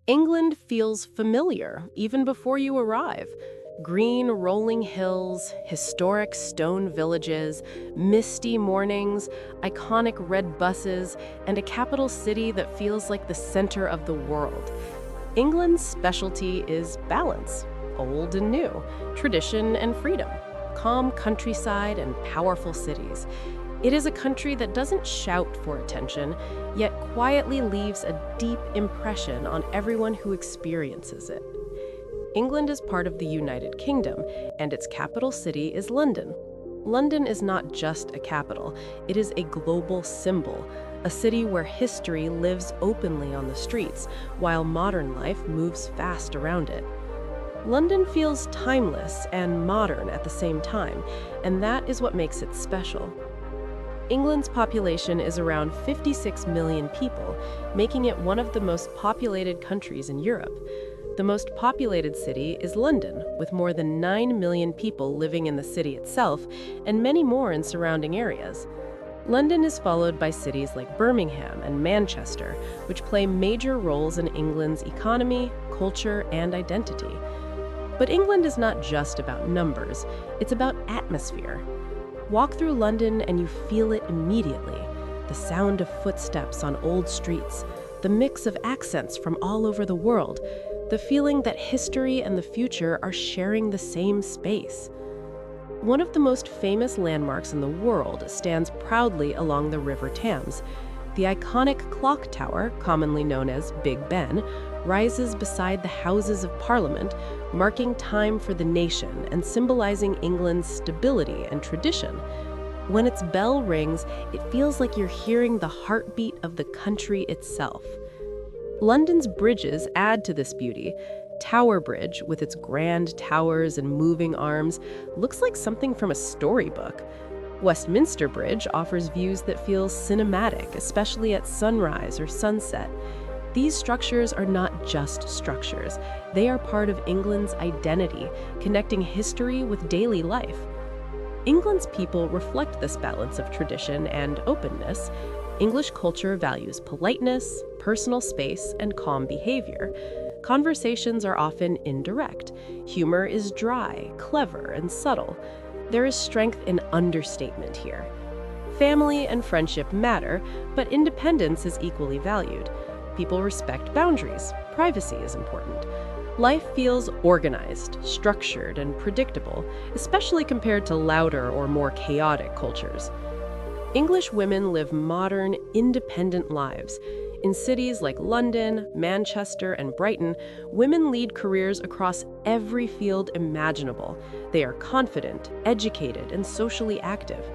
England feels familiar even before you arrive. Green rolling hills, historic stone villages, misty mornings, iconic red buses, and a capital city that feels like the center of the world. England's specialty is balance, old and new, tradition and freedom, calm countryside and powerful cities. It is a country that doesn't shout for attention, yet quietly leaves a deep impression on everyone who experiences it. England is part of the United Kingdom, and its capital city is London. London is not just a capital, it is a global symbol, a city where history lives openly on the streets, while modern life moves fast around it. London feels timeless and modern at the same time, and that is what makes it special. England's population is around 56 million people, making it one of the most populated countries in Europe. The most populated city is London, with more than 9 million people living in the city itself and many more in surrounding areas. London is followed by cities like Birmingham and Manchester, which play major roles in England's economy, culture, and identity. But England is not just about numbers, it's about atmosphere. Walk through London and you feel it immediately. The sound of footsteps on old streets, the mix of accents from all over the world, the feeling that history and the future are sharing the same space. One of the most famous landmarks in the world stands proudly along the River Thames. The iconic clock tower, commonly known as Big Ben, rises beside the Houses of Parliament, marking time for the nation and symbolizing England's stability and tradition. When its bell rings, it feels like you're hearing the heartbeat of the country itself. London's bridges add to this beauty. Tower Bridge, with its grand towers and moving arms, looks like something from a storybook. Westminster Bridge offers views that feel cinematic, especially at sunrise or sunset. These structures are not just structures. They are part of England's identity, connecting history with daily life. England's people reflect this balance of tradition and openness. English culture values politeness, personal space, and calm behavior. Conversations are often indirect. Humor is dry, clever, and subtle. There is strength in understatement here. Family and friendship matter, but independence is equally valued. People respect boundaries. Privacy is important. Life feels organized, structured, and predictable, especially compared to louder or more chaotic cultures. English women live modern, independent lives. In cities like London, Manchester, and Brighton, women lead careers across every field imaginable. They are confident, educated, and socially active.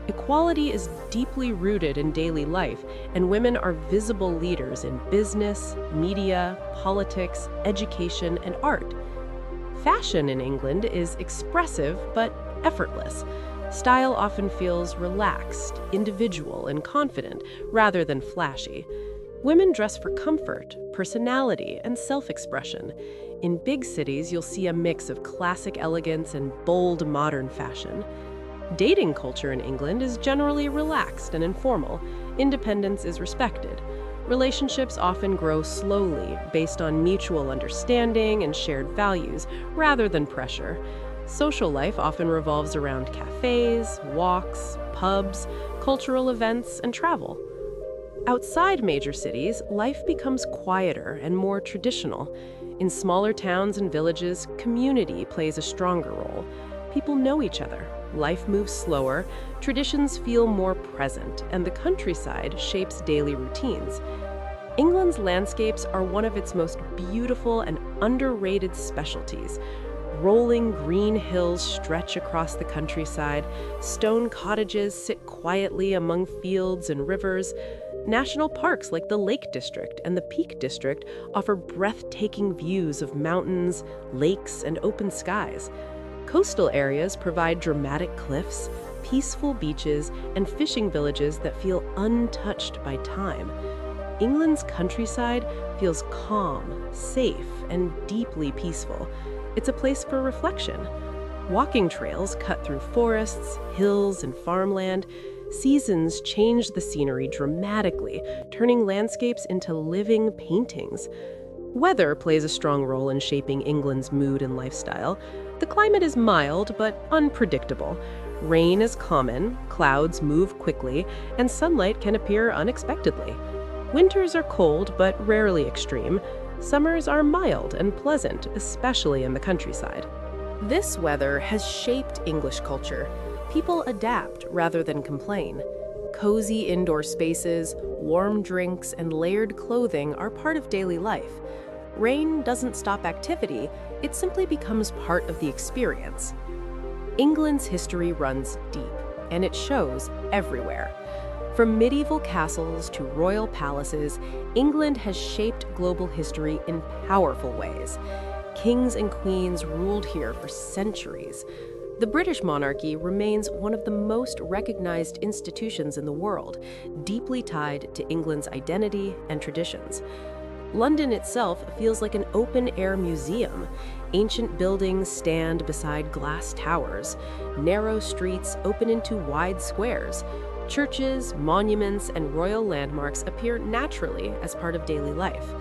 Equality is deeply rooted in daily life, and women are visible leaders in business, media, politics, education, and art. Fashion in England is expressive but effortless. Style often feels relaxed, individual, and confident, rather than flashy. Women dress for comfort, personality, and self-expression. In big cities, you'll see a mix of classic elegance and bold modern fashion. Dating culture in England is generally relaxed and informal. Independence is respected. Relationships often grow slowly, based on mutual understanding and shared values, rather than pressure. Social life often revolves around cafes, walks, pubs, cultural events, and travel. Outside major cities, life becomes quieter and more traditional. In smaller towns and villages, community plays a stronger role. People know each other, life moves slower, traditions feel more present, and the countryside shapes daily routines. England's landscapes are one of its most beautiful and underrated specialties. Rolling green hills stretch across the countryside, stone cottages sit quietly among fields and rivers. National parks like the Lake District and the Peak District offer breathtaking views of mountains, lakes, and open skies. Coastal areas provide dramatic cliffs, peaceful beaches, and fishing villages that feel untouched by time. England's countryside feels calm, safe, and deeply peaceful. It's a place for reflection. Walking trails cut through forests, hills, and farmland. Seasons change the scenery dramatically, turning landscapes into living paintings. Weather plays a strong role in shaping England's mood and lifestyle. The climate is mild but unpredictable. Rain is common, clouds move quickly, and sunlight can appear unexpectedly. Winters are cold but rarely extreme. Summers are mild and pleasant, especially in the countryside. This weather has shaped English culture. People adapt rather than complain. Cozy indoor spaces, warm drinks, and layered clothing are part of daily life. Rain doesn't stop activity, it simply becomes part of the experience. England's history runs deep, and it shows everywhere. From medieval castles to royal palaces, England has shaped global history in powerful ways. Kings and queens ruled here for centuries. The British monarchy remains one of the most recognized institutions in the world, deeply tied to England's identity and traditions. London itself feels like an open-air museum. Ancient buildings stand beside glass towers. Narrow streets open into wide squares. Churches, monuments, and royal landmarks appear naturally as part of daily life.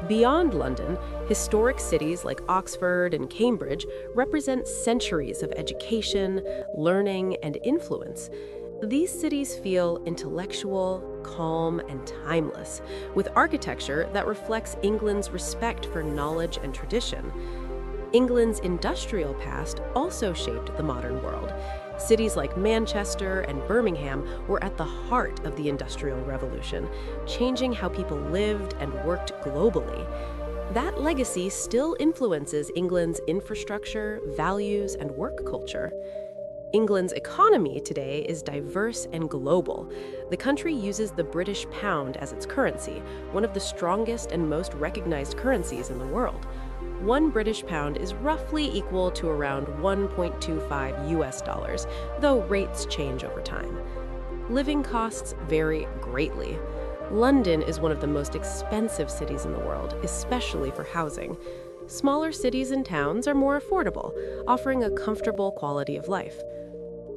Beyond London, historic cities like Oxford and Cambridge represent centuries of education, learning, and influence. These cities feel intellectual, calm, and timeless, with architecture that reflects England's respect for knowledge and tradition. England's industrial past also shaped the modern world. Cities like Manchester and Birmingham were at the heart of the Industrial Revolution, changing how people lived and worked globally. That legacy still influences England's infrastructure, values, and work culture. England's economy today is diverse and global. The country uses the British pound as its currency, one of the strongest and most recognized currencies in the world. One British pound is roughly equal to around 1.25 US dollars, though rates change over time. Living costs vary greatly. London is one of the most expensive cities in the world, especially for housing. Smaller cities and towns are more affordable, offering a comfortable quality of life.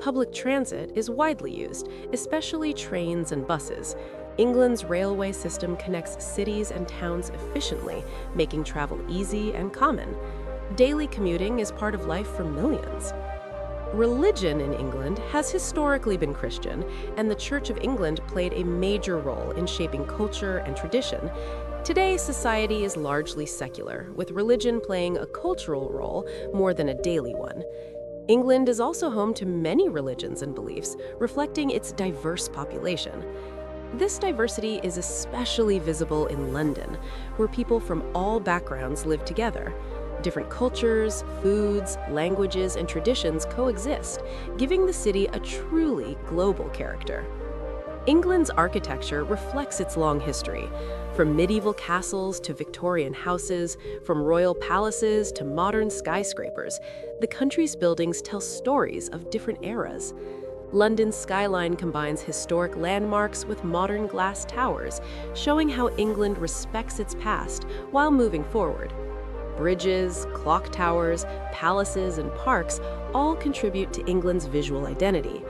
Public transit is widely used, especially trains and buses. England's railway system connects cities and towns efficiently, making travel easy and common. Daily commuting is part of life for millions. Religion in England has historically been Christian, and the Church of England played a major role in shaping culture and tradition. Today, society is largely secular, with religion playing a cultural role more than a daily one. England is also home to many religions and beliefs, reflecting its diverse population. This diversity is especially visible in London, where people from all backgrounds live together. Different cultures, foods, languages, and traditions coexist, giving the city a truly global character. England's architecture reflects its long history. From medieval castles to Victorian houses, from royal palaces to modern skyscrapers, the country's buildings tell stories of different eras. London's skyline combines historic landmarks with modern glass towers, showing how England respects its past while moving forward. Bridges, clock towers, palaces, and parks all contribute to England's visual identity.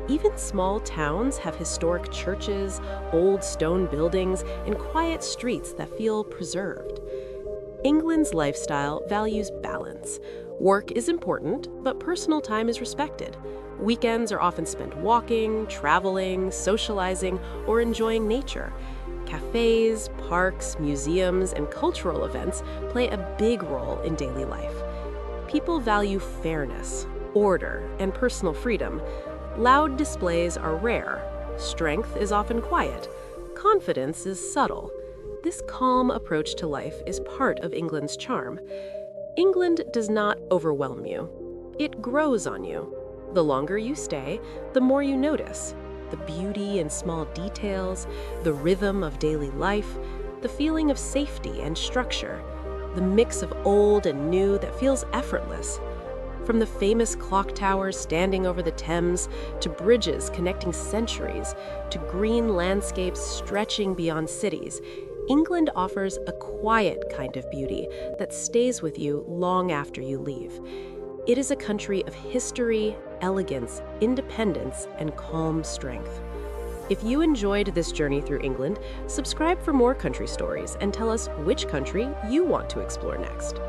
Even small towns have historic churches, old stone buildings, and quiet streets that feel preserved. England's lifestyle values balance. Work is important, but personal time is respected. Weekends are often spent walking, traveling, socializing, or enjoying nature. Cafes, parks, museums, and cultural events play a big role in daily life. People value fairness, order, and personal freedom. Loud displays are rare. Strength is often quiet. Confidence is subtle. This calm approach to life is part of England's charm. England does not overwhelm you. It grows on you. The longer you stay, the more you notice. The beauty in small details, the rhythm of daily life, the feeling of safety and structure, the mix of old and new that feels effortless. From the famous clock towers standing over the Thames, to bridges connecting centuries, to green landscapes stretching beyond cities, England offers a quiet kind of beauty that stays with you long after you leave. It is a country of history, elegance, independence, and calm strength. If you enjoyed this journey through England, subscribe for more country stories and tell us which country you want to explore next.